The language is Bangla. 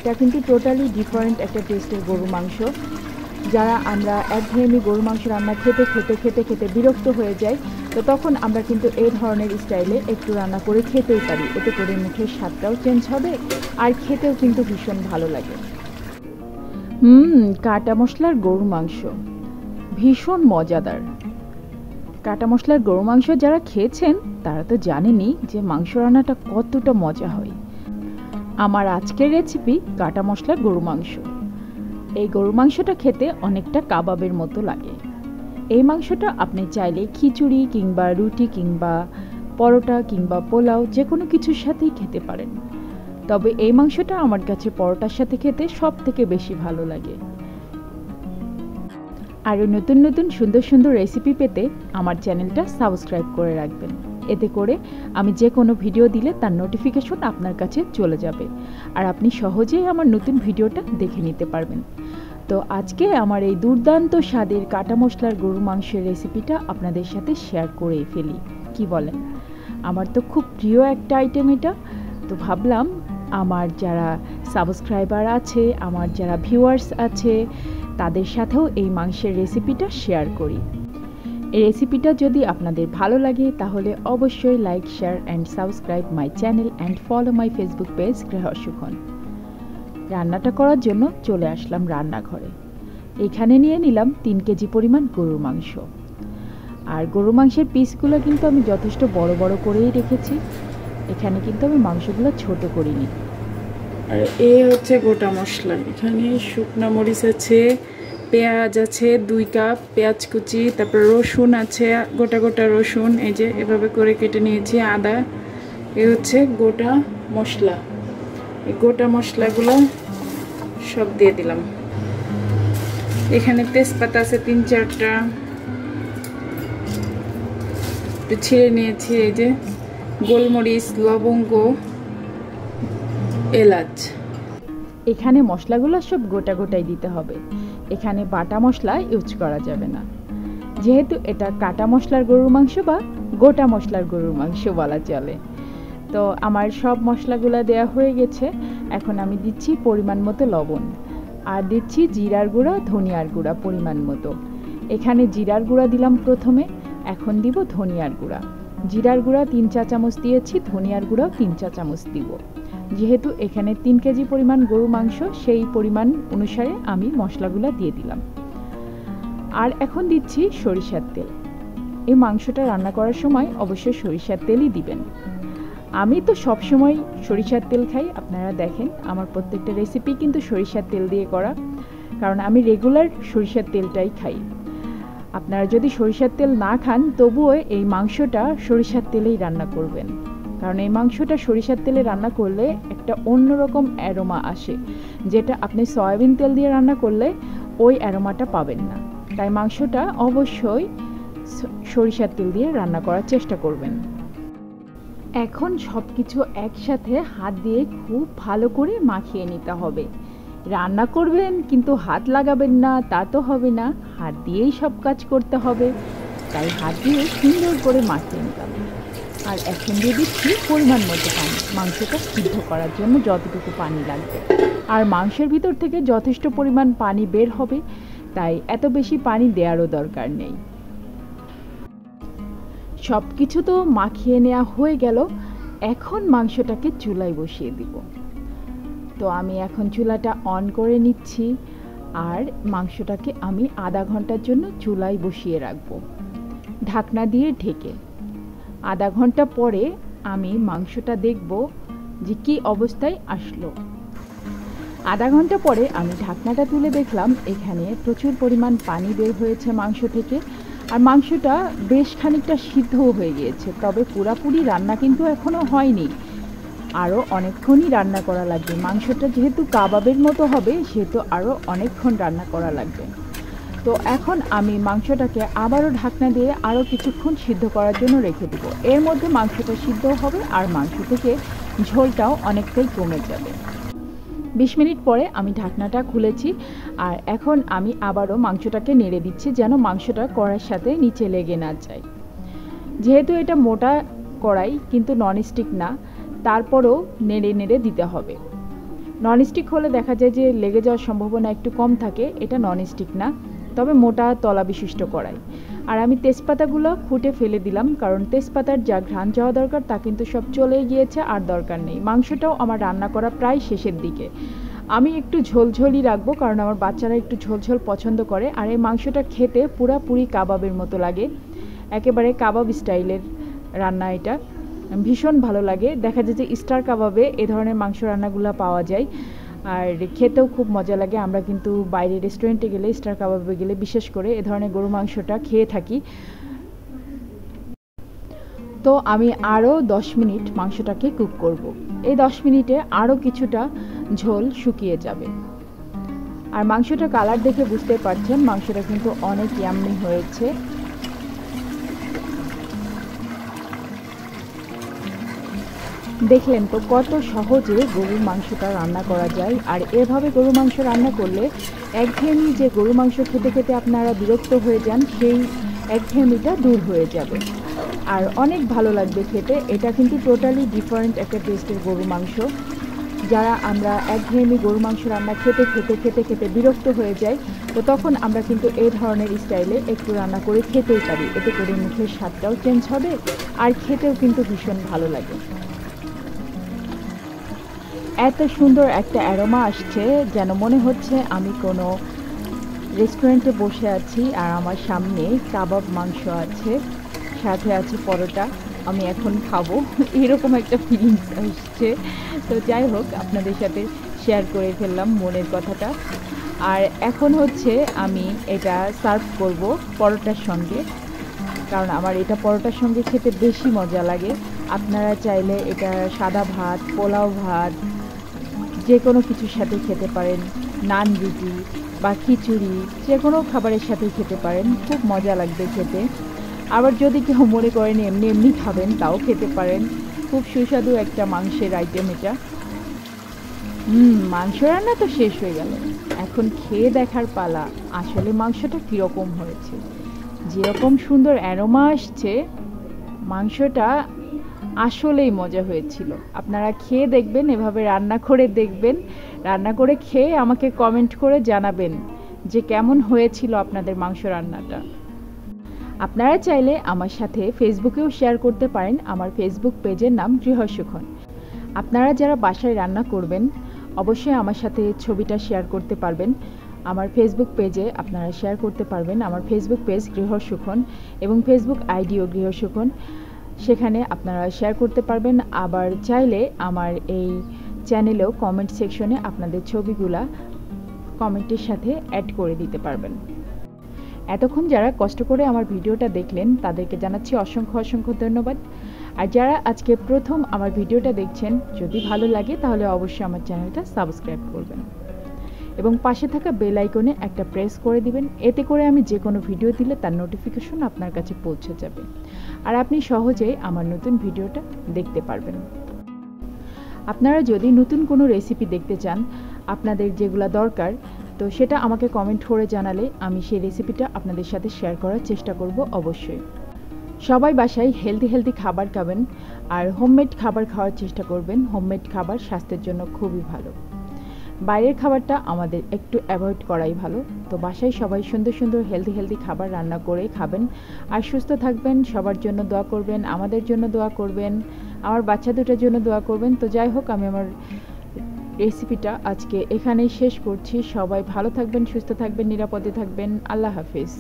এটা কিন্তু টোটালি ডিফারেন্ট একটা টেস্টের গরু মাংস। যারা আমরা একঘেয়েমি গরু মাংস রান্না খেতে খেতে খেতে খেতে বিরক্ত হয়ে যাই, তো তখন আমরা কিন্তু এই ধরনের স্টাইলে একটু রান্না করে খেতেই পারি। এতে করে মুখের স্বাদটাও চেঞ্জ হবে আর খেতেও কিন্তু ভীষণ ভালো লাগে। কাটা মশলার গরু মাংস ভীষণ মজাদার। কাটা মশলার গরু মাংস যারা খেয়েছেন তারা তো জানেনই যে মাংস রান্নাটা কতটা মজা হয়। আমার আজকের রেসিপি কাটা মশলার গরু মাংস। এই গরু মাংসটা খেতে অনেকটা কাবাবের মতো লাগে। এই মাংসটা আপনি চাইলে খিচুড়ি কিংবা রুটি কিংবা পরোটা কিংবা পোলাও যে কোনো কিছুর সাথেই খেতে পারেন। তবে এই মাংসটা আমার কাছে পরোটার সাথে খেতে সব থেকে বেশি ভালো লাগে। আরও নতুন নতুন সুন্দর সুন্দর রেসিপি পেতে আমার চ্যানেলটা সাবস্ক্রাইব করে রাখবেন। এতে করে আমি যে কোনো ভিডিও দিলে তার নোটিফিকেশন আপনার কাছে চলে যাবে আর আপনি সহজেই আমার নতুন ভিডিওটা দেখে নিতে পারবেন। তো আজকে আমার এই দুর্দান্ত স্বাদের কাটা মশলার গরু মাংসের রেসিপিটা আপনাদের সাথে শেয়ার করেই ফেলি, কি বলেন? আমার তো খুব প্রিয় একটা আইটেম এটা। তো ভাবলাম আমার যারা সাবস্ক্রাইবার আছে, আমার যারা ভিউয়ার্স আছে, তাদের সাথেও এই মাংসের রেসিপিটা শেয়ার করি। এই রেসিপিটা যদি আপনাদের ভালো লাগে তাহলে অবশ্যই like, share and subscribe my channel and follow my Facebook page Grihasukhan. রান্নাটা করার জন্য চলে আসলাম রান্নাঘরে। এখানে নিয়ে নিলাম 3 কেজি পরিমাণ গরুর মাংস। আর গরুর মাংসের পিসগুলো কিন্তু আমি যথেষ্ট বড় বড় করেই রেখেছি। এখানে কিন্তু আমি মাংসগুলো ছোট করিনি। আর এই হচ্ছে গোটা মশলা। এখানে শুকনো মরিচ আছে, পেঁয়াজ আছে 2 কাপ পেঁয়াজ কুচি, তারপর রসুন আছে গোটা গোটা রসুন, এই যে এভাবে করে কেটে নিয়েছি, আদা। এই হচ্ছে গোটা মশলা। এই গোটা মশলাগুলো সব দিয়ে দিলাম। এখানে তেজপাতা আছে 3-4টা, একটু ছিঁড়ে নিয়েছি। এই যে গোলমরিচ, লবঙ্গ, এলাচ। এখানে মশলাগুলো সব গোটা গোটাই দিতে হবে। এখানে বাটা মশলা ইউজ করা যাবে না, যেহেতু এটা কাটা মশলার গরুর মাংস বা গোটা মশলার গরুর মাংস বলা চলে। তো আমার সব মশলাগুলো দেওয়া হয়ে গেছে। এখন আমি দিচ্ছি পরিমাণ মতো লবণ আর দিচ্ছি জিরার গুঁড়া, ধনিয়ার গুঁড়া পরিমাণ মতো। এখানে জিরার গুঁড়া দিলাম প্রথমে, এখন দিব ধনিয়ার গুঁড়া। জিরার গুঁড়া 3 চা চামচ দিয়েছি, ধনিয়ার গুঁড়াও 3 চা চামচ দিব। যেহেতু এখানে 3 কেজি পরিমাণ গরু মাংস, সেই পরিমাণ অনুসারে আমি মশলাগুলো দিয়ে দিলাম। আর এখন দিচ্ছি সরিষার তেল। এই মাংসটা রান্না করার সময় অবশ্যই সরিষার তেলই দিবেন। আমি তো সবসময় সরিষার তেল খাই। আপনারা দেখেন আমার প্রত্যেকটা রেসিপি কিন্তু সরিষার তেল দিয়ে করা, কারণ আমি রেগুলার সরিষার তেলটাই খাই। আপনারা যদি সরিষার তেল না খান তবুও এই মাংসটা সরিষার তেলেই রান্না করবেন, কারণ এই মাংসটা সরিষার তেলে রান্না করলে একটা অন্যরকম অ্যারোমা আসে, যেটা আপনি সয়াবিন তেল দিয়ে রান্না করলে ওই অ্যারোমাটা পাবেন না। তাই মাংসটা অবশ্যই সরিষার তেল দিয়ে রান্না করার চেষ্টা করবেন। এখন সব কিছু একসাথে হাত দিয়ে খুব ভালো করে মাখিয়ে নিতে হবে। রান্না করবেন কিন্তু হাত লাগাবেন না তা তো হবে না, হাত দিয়েই সব কাজ করতে হবে। তাই হাত দিয়ে সুন্দর করে মাখিয়ে নিতে হবে। আর এখন দিয়ে দিচ্ছি পরিমাণ মতো পানি, মাংসটা সিদ্ধ করার জন্য যতটুকু পানি লাগবে। আর মাংসের ভিতর থেকে যথেষ্ট পরিমাণ পানি বের হবে, তাই এত বেশি পানি দেওয়ারও দরকার নেই। সব কিছু তো মাখিয়ে নেওয়া হয়ে গেল। এখন মাংসটাকে চুলায় বসিয়ে দিব। তো আমি এখন চুলাটা অন করে নিচ্ছি আর মাংসটাকে আমি আধা ঘন্টার জন্য চুলায় বসিয়ে রাখবো ঢাকনা দিয়ে ঢেকে। আধা ঘন্টা পরে আমি মাংসটা দেখব যে কী অবস্থায় আসলো। আধা ঘন্টা পরে আমি ঢাকনাটা তুলে দেখলাম এখানে প্রচুর পরিমাণ পানি বের হয়েছে মাংস থেকে, আর মাংসটা বেশ খানিকটা সিদ্ধও হয়ে গিয়েছে। তবে পুরাপুরি রান্না কিন্তু এখনও হয়নি, আরও অনেকক্ষণই রান্না করা লাগবে। মাংসটা যেহেতু কাবাবের মতো হবে সেহেতু আরও অনেকক্ষণ রান্না করা লাগবে। তো এখন আমি মাংসটাকে আবারও ঢাকনা দিয়ে আরও কিছুক্ষণ সিদ্ধ করার জন্য রেখে দেবো। এর মধ্যে মাংসটা সিদ্ধ হবে আর মাংস থেকে ঝোলটাও অনেকটাই কমে যাবে। 20 মিনিট পরে আমি ঢাকনাটা খুলেছি আর এখন আমি আবারও মাংসটাকে নেড়ে দিচ্ছি যেন মাংসটা কড়াইয়ের সাথে নিচে লেগে না যায়। যেহেতু এটা মোটা কড়াই কিন্তু ননস্টিক না, তারপরেও নেড়ে নেড়ে দিতে হবে। ননস্টিক হলে দেখা যায় যে লেগে যাওয়ার সম্ভাবনা একটু কম থাকে, এটা ননস্টিক না, তবে মোটা তলা বিশিষ্ট কড়াই। আর আমি তেজপাতাগুলো খুঁটে ফেলে দিলাম, কারণ তেজপাতার যা ঘ্রাণ যাওয়া দরকার তা কিন্তু সব চলে গিয়েছে, আর দরকার নেই। মাংসটাও আমার রান্না করা প্রায় শেষের দিকে। আমি একটু ঝোলঝোলই রাখবো, কারণ আমার বাচ্চারা একটু ঝোলঝোল পছন্দ করে। আর এই মাংসটা খেতে পুরাপুরি কাবাবের মতো লাগে, একেবারে কাবাব স্টাইলের রান্না। এটা ভীষণ ভালো লাগে। দেখা যায় যে স্টার কাবাবে এ ধরনের মাংস রান্নাগুলো পাওয়া যায়, আর খেতেও খুব মজা লাগে। আমরা কিন্তু বাইরে রেস্টুরেন্টে গেলে, স্টার কাবাবে গেলে বিশেষ করে এ ধরনের গরু মাংসটা খেয়ে থাকি। তো আমি আরও 10 মিনিট মাংসটাকে কুক করব। এই 10 মিনিটে আরও কিছুটা ঝোল শুকিয়ে যাবে। আর মাংসটা কালার দেখে বুঝতে পারছেন মাংসটা কিন্তু অনেক ইয়াম্মি হয়েছে। দেখলেন তো কত সহজে গরুর মাংসটা রান্না করা যায়। আর এভাবে গরু মাংস রান্না করলে একঘেয়েমি, যে গরু মাংস খেতে খেতে আপনারা বিরক্ত হয়ে যান, সেই একঘেয়েমিটা দূর হয়ে যাবে আর অনেক ভালো লাগবে খেতে। এটা কিন্তু টোটালি ডিফারেন্ট একটা টেস্টের গরু মাংস। যারা আমরা একঘেয়েমি গরু মাংস রান্না খেতে খেতে খেতে খেতে বিরক্ত হয়ে যাই, তো তখন আমরা কিন্তু এই ধরনের স্টাইলে একটু রান্না করে খেতেই পারি। এতে করে মুখের স্বাদটাও চেঞ্জ হবে আর খেতেও কিন্তু ভীষণ ভালো লাগে। এত সুন্দর একটা অ্যারোমা আসছে, যেন মনে হচ্ছে আমি কোনো রেস্টুরেন্টে বসে আছি আর আমার সামনে কাবাব মাংস আছে, সাথে আছে পরোটা, আমি এখন খাবো, এরকম একটা ফিলিংস আসছে। তো যাই হোক, আপনাদের সাথে শেয়ার করে ফেললাম মনের কথাটা। আর এখন হচ্ছে আমি এটা সার্ভ করব পরোটার সঙ্গে, কারণ আমার এটা পরোটার সঙ্গে খেতে বেশি মজা লাগে। আপনারা চাইলে এটা সাদা ভাত, পোলাও ভাত, যে কোনো কিছুর সাথে খেতে পারেন, নান রুটি বা খিচুড়ি, যে কোনো খাবারের সাথে খেতে পারেন, খুব মজা লাগবে খেতে। আবার যদি কেউ মনে করেন এমনি এমনি খাবেন, তাও খেতে পারেন। খুব সুস্বাদু একটা মাংসের আইটেম এটা। মাংস রান্না তো শেষ হয়ে গেল, এখন খেয়ে দেখার পালা আসলে মাংসটা কীরকম হয়েছে। যেরকম সুন্দর অ্যারোমা আসছে, মাংসটা আসলেই মজা হয়েছিল। আপনারা খেয়ে দেখবেন, এভাবে রান্না করে দেখবেন, রান্না করে খেয়ে আমাকে কমেন্ট করে জানাবেন যে কেমন হয়েছিল আপনাদের মাংস রান্নাটা। আপনারা চাইলে আমার সাথে ফেসবুকেও শেয়ার করতে পারেন। আমার ফেসবুক পেজের নাম গৃহসুখন। আপনারা যারা বাসায় রান্না করবেন অবশ্যই আমার সাথে ছবিটা শেয়ার করতে পারবেন। আমার ফেসবুক পেজে আপনারা শেয়ার করতে পারবেন। আমার ফেসবুক পেজ গৃহসুখন এবং ফেসবুক আইডিও গৃহসুখন, সেখানে আপনারা শেয়ার করতে পারবেন। আবার চাইলে আমার এই চ্যানেলেও কমেন্ট সেকশনে আপনাদের ছবিগুলা কমেন্টের সাথে অ্যাড করে দিতে পারবেন। এতক্ষণ যারা কষ্ট করে আমার ভিডিওটা দেখলেন তাদেরকে জানাচ্ছি অসংখ্য অসংখ্য ধন্যবাদ। আর যারা আজকে প্রথম আমার ভিডিওটা দেখছেন, যদি ভালো লাগে তাহলে অবশ্যই আমার চ্যানেলটা সাবস্ক্রাইব করবেন এবং পাশে থাকা বেল আইকনে একটা প্রেস করে দিবেন। এতে করে আমি যে কোনো ভিডিও দিলে তার নোটিফিকেশন আপনার কাছে পৌঁছে যাবে আর আপনি সহজেই আমার নতুন ভিডিওটা দেখতে পারবেন। আপনারা যদি নতুন কোনো রেসিপি দেখতে চান, আপনাদের যেগুলো দরকার, তো সেটা আমাকে কমেন্ট করে জানালে আমি সেই রেসিপিটা আপনাদের সাথে শেয়ার করার চেষ্টা করব অবশ্যই। সবাই বাসায় হেলদি খাবার খাবেন আর হোমমেড খাবার খাওয়ার চেষ্টা করবেন। হোমমেড খাবার স্বাস্থ্যের জন্য খুবই ভালো। বাইরের খাবারটা আমাদের একটু অ্যাভয়েড করাই ভালো। তো বাসায় সবাই সুন্দর সুন্দর হেলদি খাবার রান্না করে খাবেন আর সুস্থ থাকবেন। সবার জন্য দোয়া করবেন, আমাদের জন্য দোয়া করবেন, আমার বাচ্চা দুটার জন্য দোয়া করবেন। তো যাই হোক, আমি আমার রেসিপিটা আজকে এখানেই শেষ করছি। সবাই ভালো থাকবেন, সুস্থ থাকবেন, নিরাপদে থাকবেন। আল্লাহ হাফেজ।